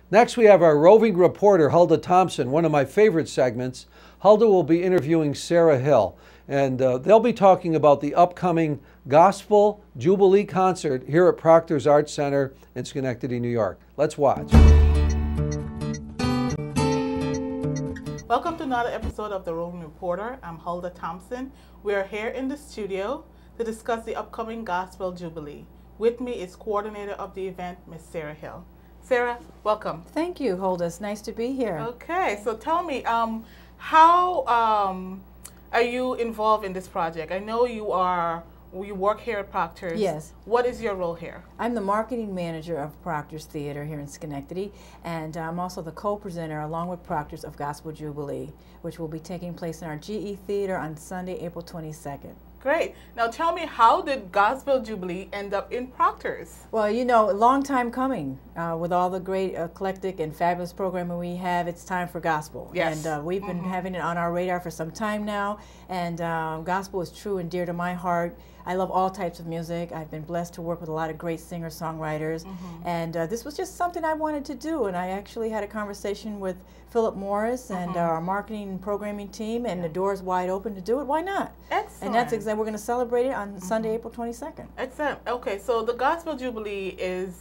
Next, we have our roving reporter, Huldah Thompson, one of my favorite segments. Huldah will be interviewing Sara Hill, and they'll be talking about the upcoming Gospel Jubilee concert here at Proctors Arts Center in Schenectady, New York. Let's watch. Welcome to another episode of The Roving Reporter. I'm Huldah Thompson. We are here in the studio to discuss the upcoming Gospel Jubilee. With me is coordinator of the event, Miss Sara Hill. Sara, welcome. Thank you, Huldah. It's nice to be here. Okay, so tell me, how are you involved in this project? I know you work here at Proctors. Yes. What is your role here? I'm the marketing manager of Proctors Theater here in Schenectady, and I'm also the co-presenter along with Proctors of Gospel Jubilee, which will be taking place in our GE Theater on Sunday, April 22nd. Great. Now tell me, how did Gospel Jubilee end up in Proctors? Well, you know, a long time coming. With all the great eclectic and fabulous programming we have, it's time for gospel. Yes. And we've been having it on our radar for some time now, and gospel is true and dear to my heart. I love all types of music. I've been blessed to work with a lot of great singer-songwriters, and this was just something I wanted to do, and I actually had a conversation with Philip Morris and our marketing and programming team, and the door's wide open to do it. Why not? Excellent. And that's exactly, we're going to celebrate it on Sunday, April 22nd. Excellent. Okay, so the Gospel Jubilee is,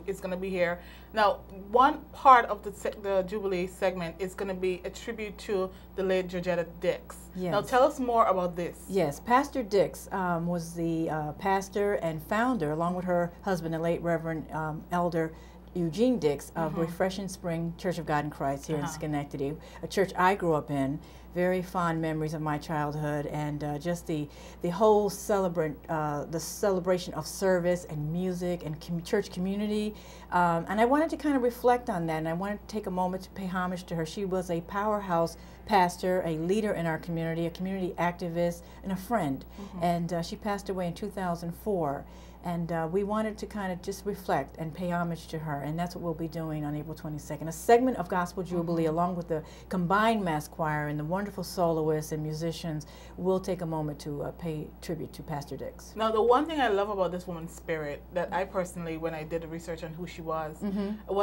it's going to be here. Now, one part of the Jubilee segment is going to be a tribute to the late Georgetta Dix. Yes. Now, tell us more about this. Yes, Pastor Dix was the pastor and founder, along with her husband, the late Reverend Elder Eugene Dix of Refreshing Spring Church of God in Christ here in Schenectady, a church I grew up in. Very fond memories of my childhood, and just the whole the celebration of service and music and church community. And I wanted to kind of reflect on that, and I wanted to take a moment to pay homage to her. She was a powerhouse pastor, a leader in our community, a community activist, and a friend. And she passed away in 2004. And we wanted to kind of just reflect and pay homage to her, and that's what we'll be doing on April 22nd. A segment of Gospel Jubilee, along with the combined mass choir and the wonderful soloists and musicians, will take a moment to pay tribute to Pastor Dix. Now, the one thing I love about this woman's spirit, that I personally, when I did the research on who she was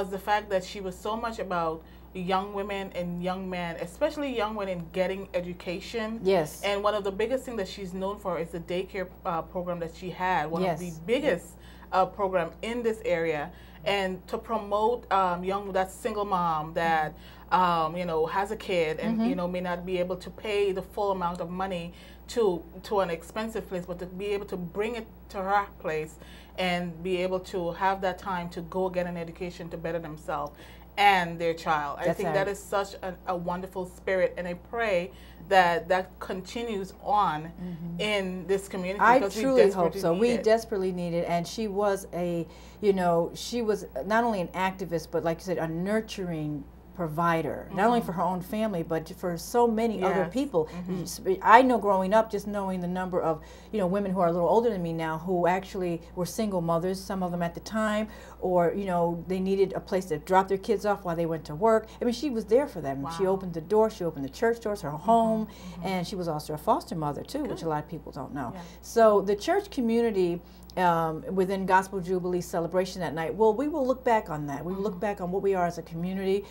the fact that she was so much about young women and young men, especially young women, getting education. Yes. And one of the biggest things that she's known for is the daycare program that she had, one of the biggest program in this area. And to promote that single mom that has a kid and may not be able to pay the full amount of money to an expensive place, but to be able to bring it to her place and be able to have that time to go get an education to better themselves and their child. I think that is such a wonderful spirit, and I pray that that continues on in this community. I truly hope so. We desperately need it, and she was she was not only an activist, but like you said, a nurturing provider, not only for her own family, but for so many other people. I know growing up, just knowing the number of women who are a little older than me now, who actually were single mothers, some of them at the time, or they needed a place to drop their kids off while they went to work. I mean, she was there for them. She opened the door, she opened the church doors, her home, and she was also a foster mother too, which a lot of people don't know. So the church community within Gospel Jubilee celebration that night, well, we will look back on that. We will look back on what we are as a community.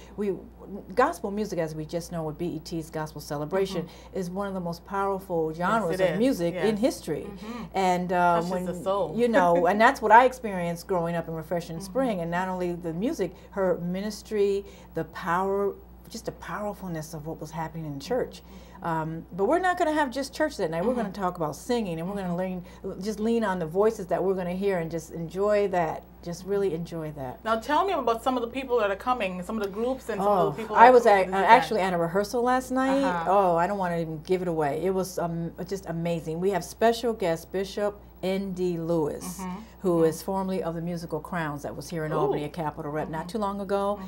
Gospel music, as we just know with BET's Gospel Celebration, is one of the most powerful genres of music in history. And when the soul. and that's what I experienced growing up in Refreshing Spring. And not only the music, her ministry, the power, just the powerfulness of what was happening in church. But we're not going to have just church that night. We're going to talk about singing, and we're going to lean on the voices that we're going to hear and just enjoy that. Just really enjoy that. Now tell me about some of the people that are coming, some of the groups and some of the people that I was actually at a rehearsal last night. Oh, I don't want to even give it away. It was just amazing. We have special guest Bishop N.D. Lewis, who is formerly of the musical Crowns that was here in Albany, a Capitol rep not too long ago.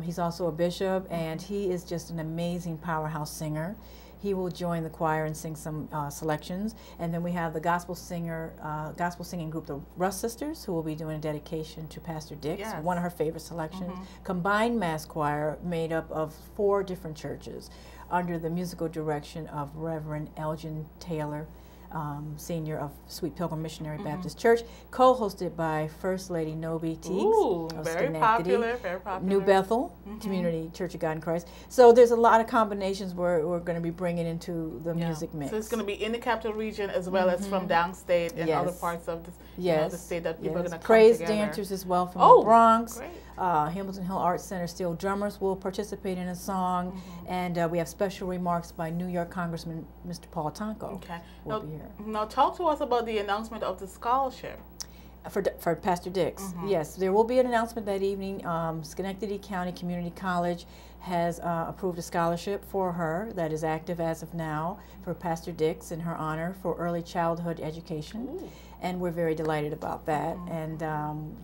He's also a bishop, and he is just an amazing powerhouse singer. He will join the choir and sing some selections. And then we have the gospel singing group, the Russ Sisters, who will be doing a dedication to Pastor Dix, one of her favorite selections. Combined mass choir made up of 4 different churches under the musical direction of Reverend Elgin Taylor, senior of Sweet Pilgrim Missionary Baptist Church, co-hosted by First Lady Nobi Teagues of very Schenectady. Popular, very popular. New Bethel Community Church of God in Christ. So there's a lot of combinations we're going to be bringing into the music mix. So it's going to be in the capital region as well as from downstate and other parts of the, the state that people are going to come praise together. dancers as well from the Bronx. Great. Hamilton Hill Arts Center Steel Drummers will participate in a song, and we have special remarks by New York Congressman Mr. Paul Tonko. Okay. Will be here. Now talk to us about the announcement of the scholarship. For Pastor Dix. Yes, there will be an announcement that evening. Schenectady County Community College has approved a scholarship for her that is active as of now for Pastor Dix in her honor for early childhood education. And we're very delighted about that. And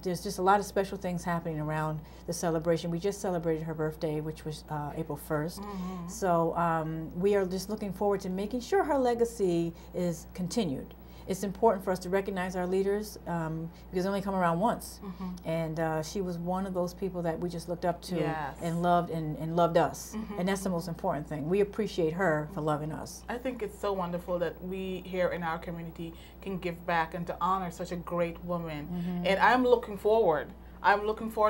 there's just a lot of special things happening around the celebration. We just celebrated her birthday, which was April 1st. So we are just looking forward to making sure her legacy is continued. It's important for us to recognize our leaders because they only come around once. And she was one of those people that we just looked up to and loved us. And that's the most important thing. We appreciate her for loving us. I think it's so wonderful that we here in our community can give back and to honor such a great woman. And I'm looking forward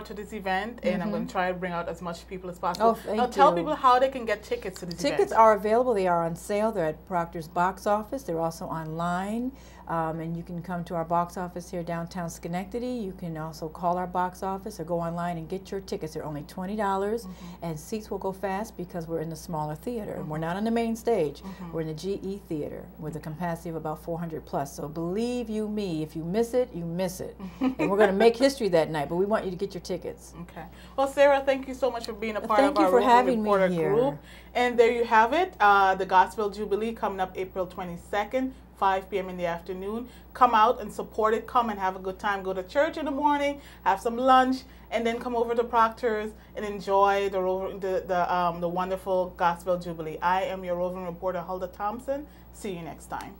to this event, and I'm going to try to bring out as much people as possible. Now tell people how they can get tickets to this event. Tickets are available. They are on sale. They're at Proctor's box office. They're also online. And you can come to our box office here downtown Schenectady. You can also call our box office or go online and get your tickets. They're only $20, and seats will go fast because we're in the smaller theater. We're not on the main stage. We're in the GE Theater with a capacity of about 400 plus. So believe you me, if you miss it, you miss it. And we're going to make history that night, but we want you to get your tickets. Okay. Well, Sarah, thank you so much for being a part of our Roving Reporter group. And there you have it, the Gospel Jubilee coming up April 22nd. 5 p.m. in the afternoon. Come out and support it. Come and have a good time. Go to church in the morning, have some lunch, and then come over to Proctor's and enjoy the wonderful Gospel Jubilee. I am your roving reporter, Huldah Thompson. See you next time.